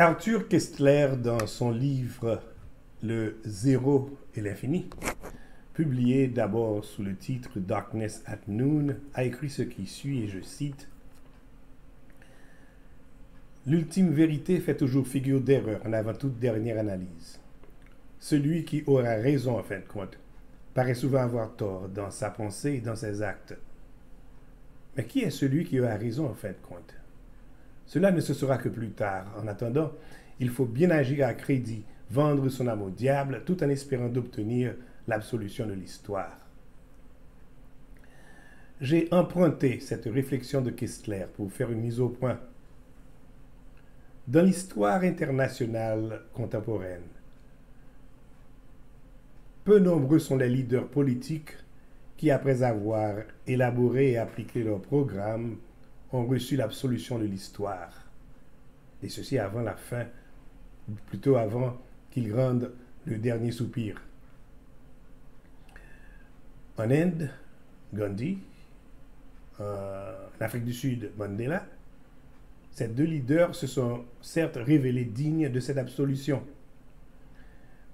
Arthur Koestler, dans son livre Le Zéro et l'Infini, publié d'abord sous le titre Darkness at Noon, a écrit ce qui suit, et je cite: L'ultime vérité fait toujours figure d'erreur en avant toute dernière analyse. Celui qui aura raison en fin de compte paraît souvent avoir tort dans sa pensée et dans ses actes. Mais qui est celui qui aura raison en fin de compte? Cela ne se saura que plus tard. En attendant, il faut bien agir à crédit, vendre son âme au diable, tout en espérant d'obtenir l'absolution de l'histoire. J'ai emprunté cette réflexion de Koestler pour faire une mise au point. Dans l'histoire internationale contemporaine, peu nombreux sont les leaders politiques qui, après avoir élaboré et appliqué leur programme, ont reçu l'absolution de l'histoire. Et ceci avant la fin, plutôt avant qu'ils rendent le dernier soupir. En Inde, Gandhi, en Afrique du Sud, Mandela, ces deux leaders se sont certes révélés dignes de cette absolution.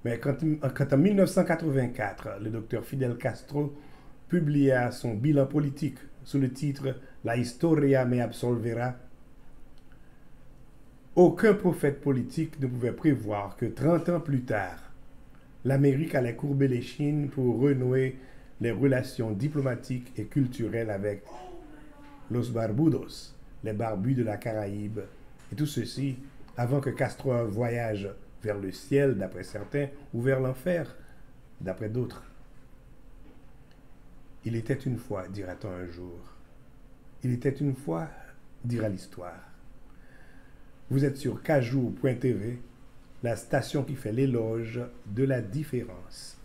Mais quand en 1984, le docteur Fidel Castro publia son bilan politique sous le titre La Historia me absolverá, aucun prophète politique ne pouvait prévoir que 30 ans plus tard, l'Amérique allait courber l'échine pour renouer les relations diplomatiques et culturelles avec Los Barbudos, les barbus de la Caraïbe, et tout ceci avant que Castro voyage vers le ciel, d'après certains, ou vers l'enfer, d'après d'autres. Il était une fois, dira-t-on un jour. Il était une fois, dira l'histoire. Vous êtes sur Kajou.tv, la station qui fait l'éloge de la différence.